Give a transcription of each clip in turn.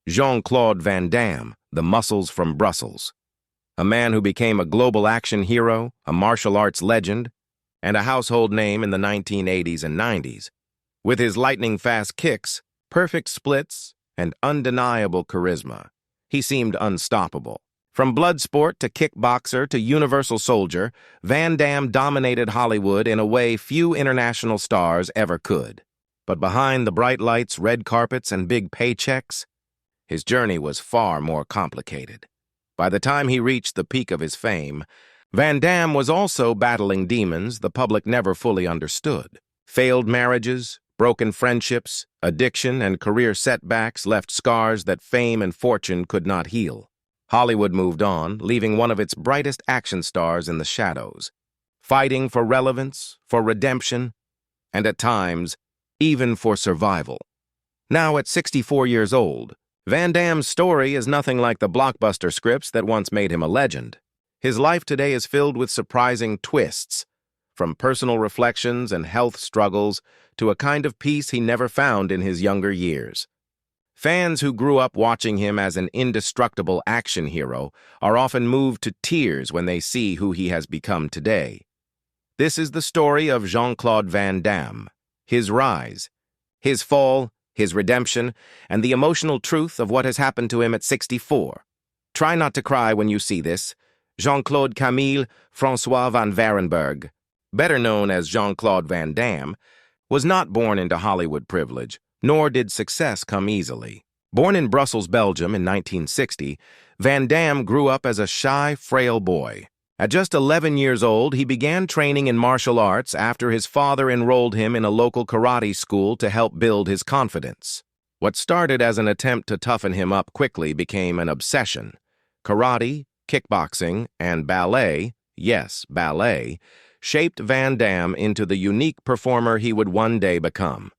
Jean-Claude Van Damme, the muscles from Brussels. A man who became a global action hero, a martial arts legend, and a household name in the 1980s and 90s. With his lightning-fast kicks, perfect splits, and undeniable charisma, he seemed unstoppable. From Bloodsport to kickboxer to Universal Soldier, Van Damme dominated Hollywood in a way few international stars ever could. But behind the bright lights, red carpets, and big paychecks, his journey was far more complicated. By the time he reached the peak of his fame, Van Damme was also battling demons the public never fully understood. Failed marriages, broken friendships, addiction, and career setbacks left scars that fame and fortune could not heal. Hollywood moved on, leaving one of its brightest action stars in the shadows, fighting for relevance, for redemption, and at times, even for survival. Now at 64 years old, Van Damme's story is nothing like the blockbuster scripts that once made him a legend. His life today is filled with surprising twists, from personal reflections and health struggles to a kind of peace he never found in his younger years. Fans who grew up watching him as an indestructible action hero are often moved to tears when they see who he has become today. This is the story of Jean-Claude Van Damme, his rise, his fall, his redemption, and the emotional truth of what has happened to him at 64. Try not to cry when you see this. Jean-Claude Camille François van Varenberg, better known as Jean-Claude Van Damme, was not born into Hollywood privilege, nor did success come easily. Born in Brussels, Belgium in 1960, Van Damme grew up as a shy, frail boy. At just 11 years old, he began training in martial arts after his father enrolled him in a local karate school to help build his confidence. What started as an attempt to toughen him up quickly became an obsession. Karate, kickboxing, and ballet, yes, ballet, shaped Van Damme into the unique performer he would one day become.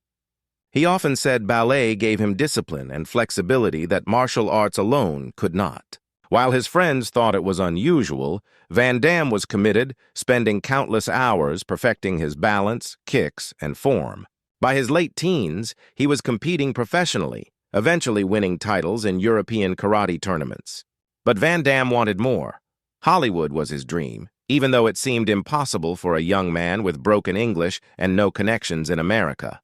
He often said ballet gave him discipline and flexibility that martial arts alone could not. While his friends thought it was unusual, Van Damme was committed, spending countless hours perfecting his balance, kicks, and form. By his late teens, he was competing professionally, eventually winning titles in European karate tournaments. But Van Damme wanted more. Hollywood was his dream, even though it seemed impossible for a young man with broken English and no connections in America.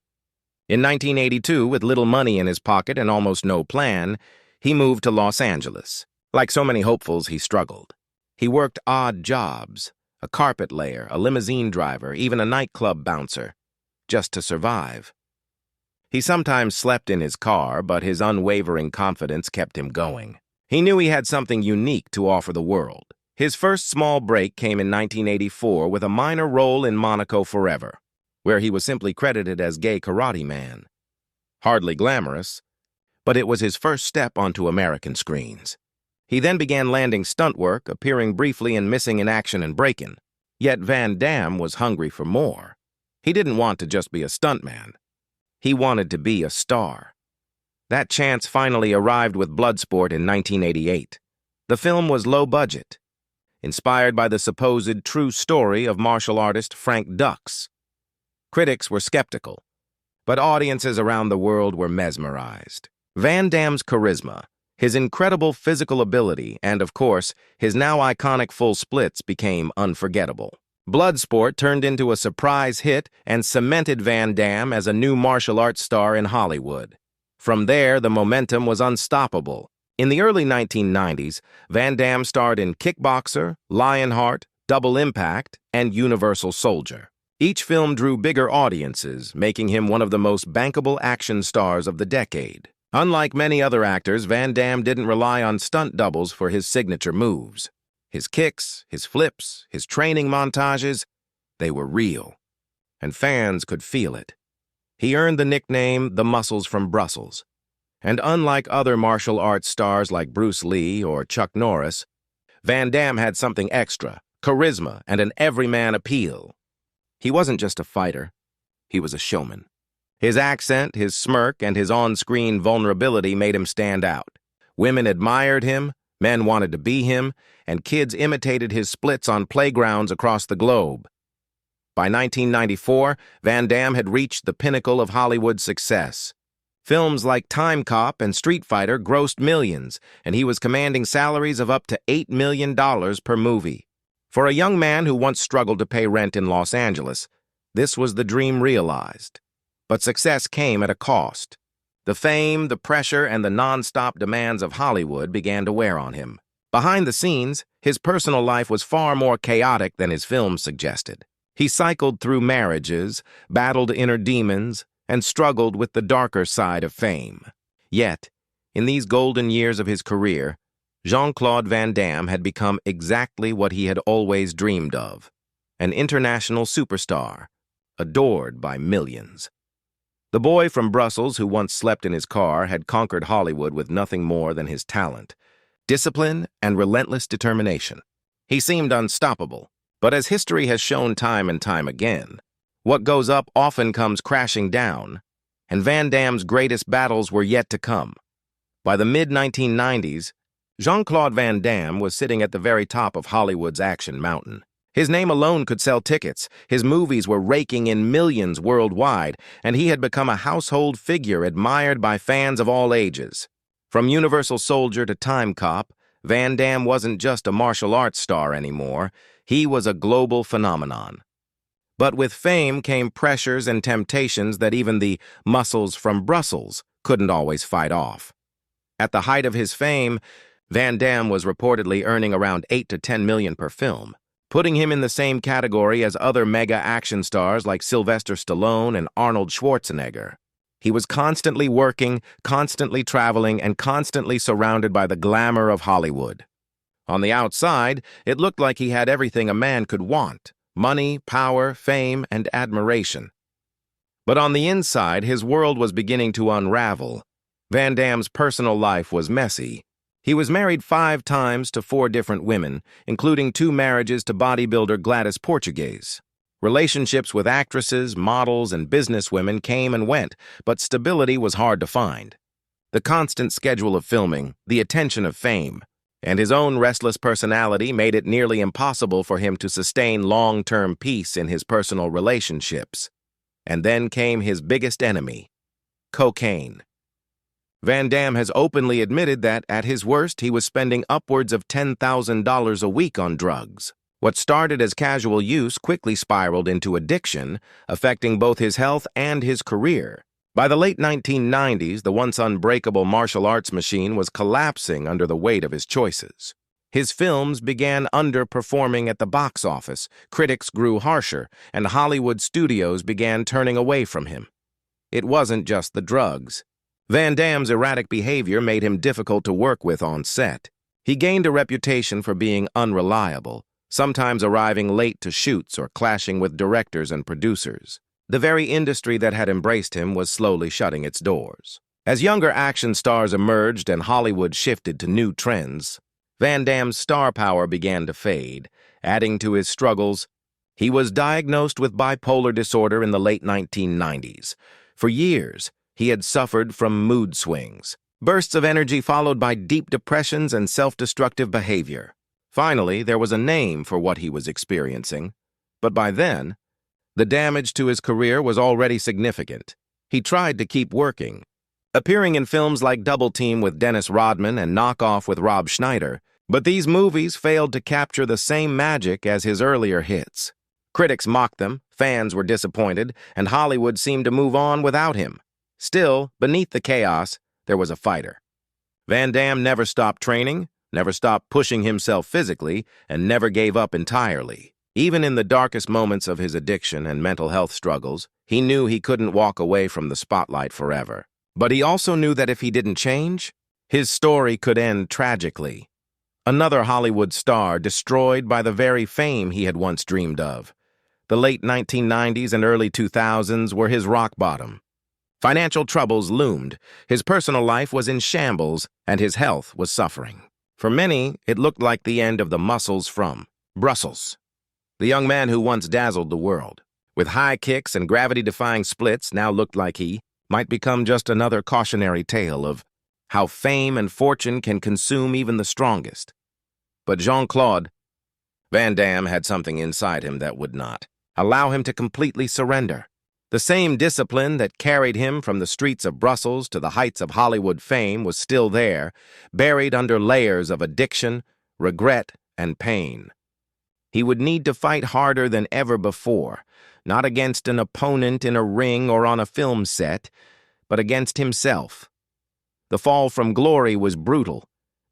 In 1982, with little money in his pocket and almost no plan, he moved to Los Angeles. Like so many hopefuls, he struggled. He worked odd jobs, a carpet layer, a limousine driver, even a nightclub bouncer, just to survive. He sometimes slept in his car, but his unwavering confidence kept him going. He knew he had something unique to offer the world. His first small break came in 1984 with a minor role in Monaco Forever, where he was simply credited as Gay Karate Man. Hardly glamorous, but it was his first step onto American screens. He then began landing stunt work, appearing briefly in Missing in Action and Breakin'. Yet Van Damme was hungry for more. He didn't want to just be a stuntman. He wanted to be a star. That chance finally arrived with Bloodsport in 1988. The film was low budget, inspired by the supposed true story of martial artist Frank Dux. Critics were skeptical, but audiences around the world were mesmerized. Van Damme's charisma, his incredible physical ability, and, of course, his now iconic full splits became unforgettable. Bloodsport turned into a surprise hit and cemented Van Damme as a new martial arts star in Hollywood. From there, the momentum was unstoppable. In the early 1990s, Van Damme starred in Kickboxer, Lionheart, Double Impact, and Universal Soldier. Each film drew bigger audiences, making him one of the most bankable action stars of the decade. Unlike many other actors, Van Damme didn't rely on stunt doubles for his signature moves. His kicks, his flips, his training montages, they were real, and fans could feel it. He earned the nickname the Muscles from Brussels. And unlike other martial arts stars like Bruce Lee or Chuck Norris, Van Damme had something extra, charisma, and an everyman appeal. He wasn't just a fighter, he was a showman. His accent, his smirk, and his on-screen vulnerability made him stand out. Women admired him, men wanted to be him, and kids imitated his splits on playgrounds across the globe. By 1994, Van Damme had reached the pinnacle of Hollywood success. Films like Time Cop and Street Fighter grossed millions, and he was commanding salaries of up to $8 million per movie. For a young man who once struggled to pay rent in Los Angeles, this was the dream realized. But success came at a cost. The fame, the pressure, and the non-stop demands of Hollywood began to wear on him. Behind the scenes, his personal life was far more chaotic than his films suggested. He cycled through marriages, battled inner demons, and struggled with the darker side of fame. Yet, in these golden years of his career, Jean-Claude Van Damme had become exactly what he had always dreamed of: an international superstar, adored by millions. The boy from Brussels who once slept in his car had conquered Hollywood with nothing more than his talent, discipline, and relentless determination. He seemed unstoppable, but as history has shown time and time again, what goes up often comes crashing down, and Van Damme's greatest battles were yet to come. By the mid-1990s, Jean-Claude Van Damme was sitting at the very top of Hollywood's action mountain. His name alone could sell tickets, his movies were raking in millions worldwide, and he had become a household figure admired by fans of all ages. From Universal Soldier to Time Cop, Van Damme wasn't just a martial arts star anymore, he was a global phenomenon. But with fame came pressures and temptations that even the muscles from Brussels couldn't always fight off. At the height of his fame, Van Damme was reportedly earning around $8 to $10 million per film, putting him in the same category as other mega action stars like Sylvester Stallone and Arnold Schwarzenegger. He was constantly working, constantly traveling, and constantly surrounded by the glamour of Hollywood. On the outside, it looked like he had everything a man could want: money, power, fame, and admiration. But on the inside, his world was beginning to unravel. Van Damme's personal life was messy. He was married 5 times to 4 different women, including 2 marriages to bodybuilder Gladys Portuguese. Relationships with actresses, models, and businesswomen came and went, but stability was hard to find. The constant schedule of filming, the attention of fame, and his own restless personality made it nearly impossible for him to sustain long-term peace in his personal relationships. And then came his biggest enemy: cocaine. Van Damme has openly admitted that, at his worst, he was spending upwards of $10,000 a week on drugs. What started as casual use quickly spiraled into addiction, affecting both his health and his career. By the late 1990s, the once unbreakable martial arts machine was collapsing under the weight of his choices. His films began underperforming at the box office, critics grew harsher, and Hollywood studios began turning away from him. It wasn't just the drugs. Van Damme's erratic behavior made him difficult to work with on set. He gained a reputation for being unreliable, sometimes arriving late to shoots or clashing with directors and producers. The very industry that had embraced him was slowly shutting its doors. As younger action stars emerged and Hollywood shifted to new trends, Van Damme's star power began to fade. Adding to his struggles, he was diagnosed with bipolar disorder in the late 1990s. For years, he had suffered from mood swings, bursts of energy followed by deep depressions and self-destructive behavior. Finally, there was a name for what he was experiencing, but by then, the damage to his career was already significant. He tried to keep working, appearing in films like Double Team with Dennis Rodman and Knock Off with Rob Schneider, but these movies failed to capture the same magic as his earlier hits. Critics mocked them, fans were disappointed, and Hollywood seemed to move on without him. Still, beneath the chaos, there was a fighter. Van Damme never stopped training, never stopped pushing himself physically, and never gave up entirely. Even in the darkest moments of his addiction and mental health struggles, he knew he couldn't walk away from the spotlight forever. But he also knew that if he didn't change, his story could end tragically. Another Hollywood star destroyed by the very fame he had once dreamed of. The late 1990s and early 2000s were his rock bottom. Financial troubles loomed, his personal life was in shambles, and his health was suffering. For many, it looked like the end of the muscles from Brussels. The young man who once dazzled the world, with high kicks and gravity-defying splits, now looked like he might become just another cautionary tale of how fame and fortune can consume even the strongest. But Jean-Claude Van Damme had something inside him that would not allow him to completely surrender. The same discipline that carried him from the streets of Brussels to the heights of Hollywood fame was still there, buried under layers of addiction, regret, and pain. He would need to fight harder than ever before, not against an opponent in a ring or on a film set, but against himself. The fall from glory was brutal,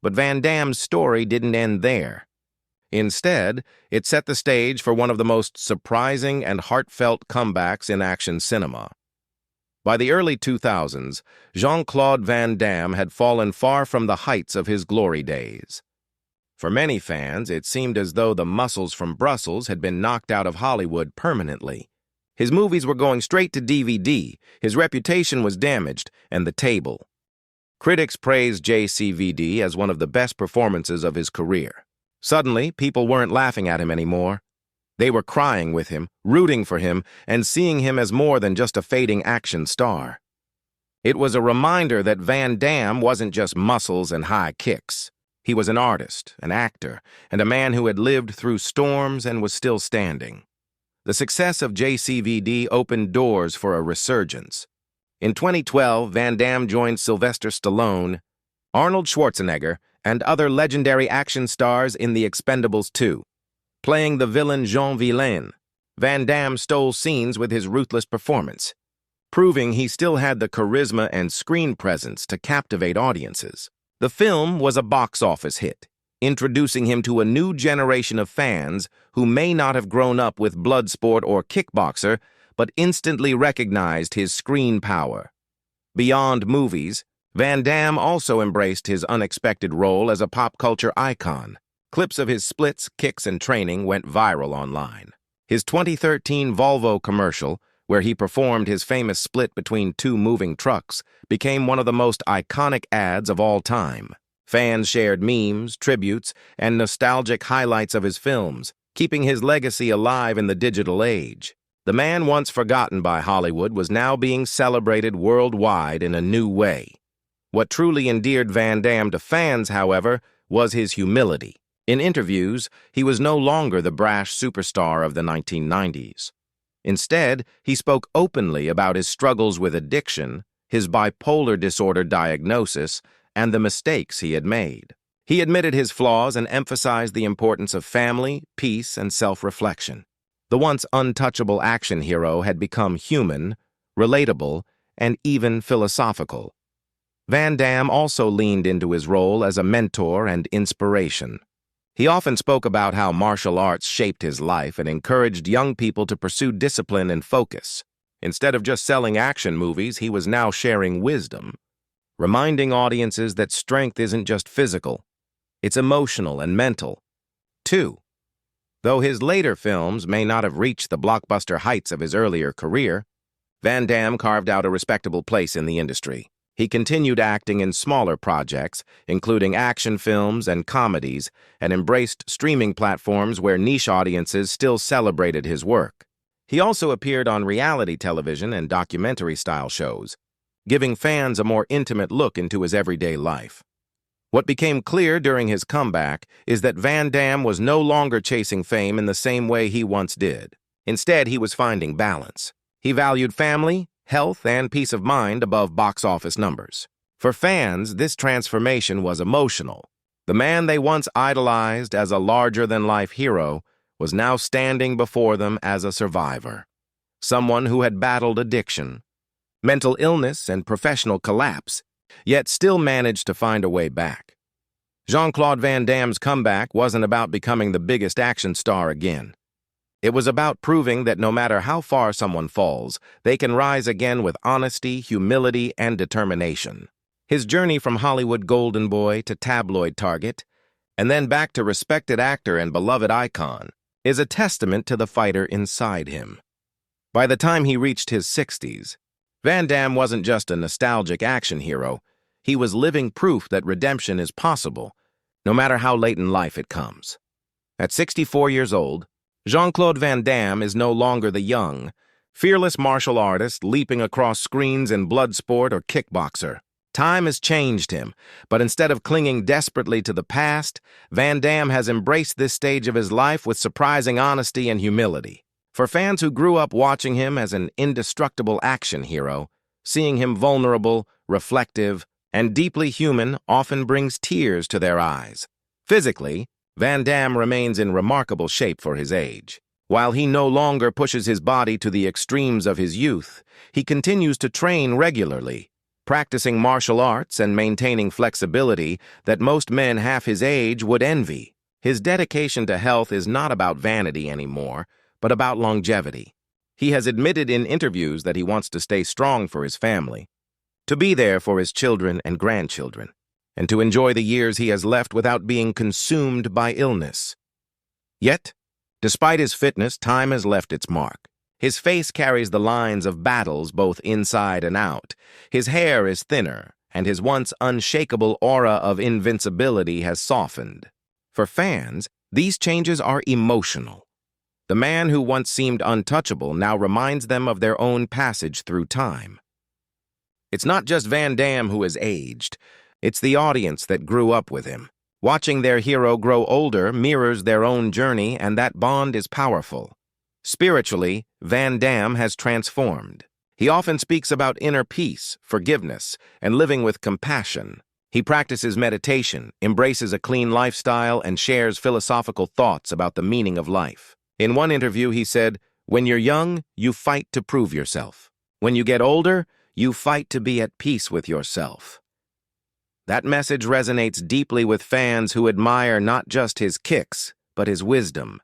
but Van Damme's story didn't end there. Instead, it set the stage for one of the most surprising and heartfelt comebacks in action cinema. By the early 2000s, Jean-Claude Van Damme had fallen far from the heights of his glory days. For many fans, it seemed as though the muscles from Brussels had been knocked out of Hollywood permanently. His movies were going straight to DVD, his reputation was damaged, and the table. Critics praised JCVD as one of the best performances of his career. Suddenly, people weren't laughing at him anymore. They were crying with him, rooting for him, and seeing him as more than just a fading action star. It was a reminder that Van Damme wasn't just muscles and high kicks. He was an artist, an actor, and a man who had lived through storms and was still standing. The success of JCVD opened doors for a resurgence. In 2012, Van Damme joined Sylvester Stallone, Arnold Schwarzenegger, and other legendary action stars in The Expendables 2. Playing the villain Jean Villain, Van Damme stole scenes with his ruthless performance, proving he still had the charisma and screen presence to captivate audiences. The film was a box office hit, introducing him to a new generation of fans who may not have grown up with Bloodsport or Kickboxer, but instantly recognized his screen power. Beyond movies, Van Damme also embraced his unexpected role as a pop culture icon. Clips of his splits, kicks, and training went viral online. His 2013 Volvo commercial, where he performed his famous split between two moving trucks, became one of the most iconic ads of all time. Fans shared memes, tributes, and nostalgic highlights of his films, keeping his legacy alive in the digital age. The man once forgotten by Hollywood was now being celebrated worldwide in a new way. What truly endeared Van Damme to fans, however, was his humility. In interviews, he was no longer the brash superstar of the 1990s. Instead, he spoke openly about his struggles with addiction, his bipolar disorder diagnosis, and the mistakes he had made. He admitted his flaws and emphasized the importance of family, peace, and self-reflection. The once untouchable action hero had become human, relatable, and even philosophical. Van Damme also leaned into his role as a mentor and inspiration. He often spoke about how martial arts shaped his life and encouraged young people to pursue discipline and focus. Instead of just selling action movies, he was now sharing wisdom, reminding audiences that strength isn't just physical, it's emotional and mental, too. Though his later films may not have reached the blockbuster heights of his earlier career, Van Damme carved out a respectable place in the industry. He continued acting in smaller projects, including action films and comedies, and embraced streaming platforms where niche audiences still celebrated his work. He also appeared on reality television and documentary-style shows, giving fans a more intimate look into his everyday life. What became clear during his comeback is that Van Damme was no longer chasing fame in the same way he once did. Instead, he was finding balance. He valued family, health, and peace of mind above box office numbers. For fans, this transformation was emotional. The man they once idolized as a larger-than-life hero was now standing before them as a survivor, someone who had battled addiction, mental illness, and professional collapse, yet still managed to find a way back. Jean-Claude Van Damme's comeback wasn't about becoming the biggest action star again. It was about proving that no matter how far someone falls, they can rise again with honesty, humility, and determination. His journey from Hollywood golden boy to tabloid target, and then back to respected actor and beloved icon, is a testament to the fighter inside him. By the time he reached his 60s, Van Damme wasn't just a nostalgic action hero, he was living proof that redemption is possible, no matter how late in life it comes. At 64 years old, Jean-Claude Van Damme is no longer the young, fearless martial artist leaping across screens in Bloodsport or Kickboxer. Time has changed him, but instead of clinging desperately to the past, Van Damme has embraced this stage of his life with surprising honesty and humility. For fans who grew up watching him as an indestructible action hero, seeing him vulnerable, reflective, and deeply human often brings tears to their eyes. Physically, Van Damme remains in remarkable shape for his age. While he no longer pushes his body to the extremes of his youth, he continues to train regularly, practicing martial arts and maintaining flexibility that most men half his age would envy. His dedication to health is not about vanity anymore, but about longevity. He has admitted in interviews that he wants to stay strong for his family, to be there for his children and grandchildren, and to enjoy the years he has left without being consumed by illness. Yet, despite his fitness, time has left its mark. His face carries the lines of battles both inside and out. His hair is thinner, and his once unshakable aura of invincibility has softened. For fans, these changes are emotional. The man who once seemed untouchable now reminds them of their own passage through time. It's not just Van Damme who has aged, it's the audience that grew up with him. Watching their hero grow older mirrors their own journey, and that bond is powerful. Spiritually, Van Damme has transformed. He often speaks about inner peace, forgiveness, and living with compassion. He practices meditation, embraces a clean lifestyle, and shares philosophical thoughts about the meaning of life. In one interview, he said, "When you're young, you fight to prove yourself. When you get older, you fight to be at peace with yourself." That message resonates deeply with fans who admire not just his kicks, but his wisdom.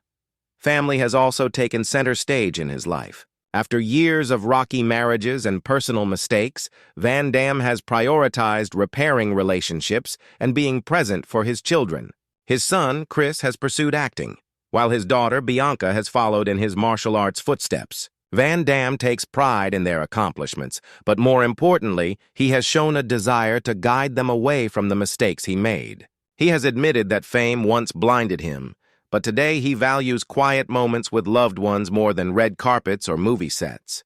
Family has also taken center stage in his life. After years of rocky marriages and personal mistakes, Van Damme has prioritized repairing relationships and being present for his children. His son, Chris, has pursued acting, while his daughter, Bianca, has followed in his martial arts footsteps. Van Damme takes pride in their accomplishments, but more importantly, he has shown a desire to guide them away from the mistakes he made. He has admitted that fame once blinded him, but today he values quiet moments with loved ones more than red carpets or movie sets.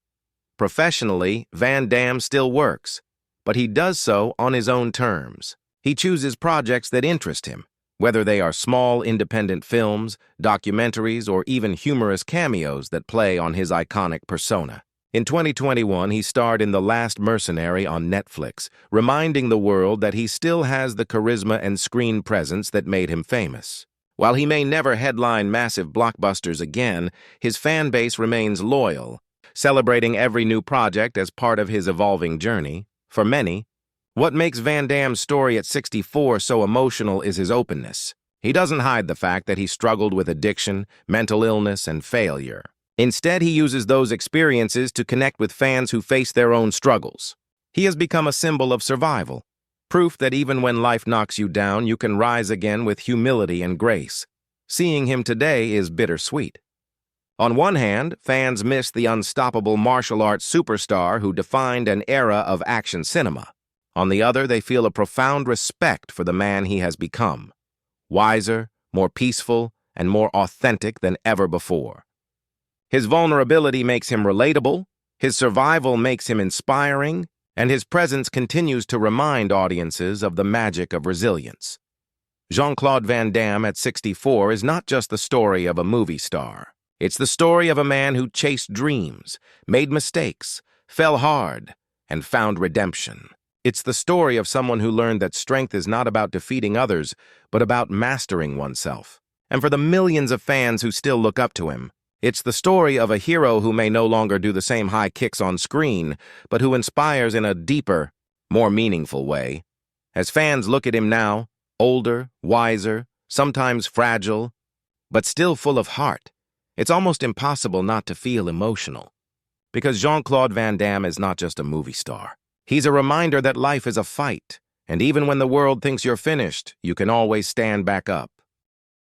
Professionally, Van Damme still works, but he does so on his own terms. He chooses projects that interest him, whether they are small independent films, documentaries, or even humorous cameos that play on his iconic persona. In 2021, he starred in The Last Mercenary on Netflix, reminding the world that he still has the charisma and screen presence that made him famous. While he may never headline massive blockbusters again, his fan base remains loyal, celebrating every new project as part of his evolving journey. For many, what makes Van Damme's story at 64 so emotional is his openness. He doesn't hide the fact that he struggled with addiction, mental illness, and failure. Instead, he uses those experiences to connect with fans who face their own struggles. He has become a symbol of survival, proof that even when life knocks you down, you can rise again with humility and grace. Seeing him today is bittersweet. On one hand, fans miss the unstoppable martial arts superstar who defined an era of action cinema. On the other, they feel a profound respect for the man he has become, wiser, more peaceful, and more authentic than ever before. His vulnerability makes him relatable, his survival makes him inspiring, and his presence continues to remind audiences of the magic of resilience. Jean-Claude Van Damme at 64 is not just the story of a movie star. It's the story of a man who chased dreams, made mistakes, fell hard, and found redemption. It's the story of someone who learned that strength is not about defeating others, but about mastering oneself. And for the millions of fans who still look up to him, it's the story of a hero who may no longer do the same high kicks on screen, but who inspires in a deeper, more meaningful way. As fans look at him now, older, wiser, sometimes fragile, but still full of heart, it's almost impossible not to feel emotional. Because Jean-Claude Van Damme is not just a movie star. He's a reminder that life is a fight, and even when the world thinks you're finished, you can always stand back up.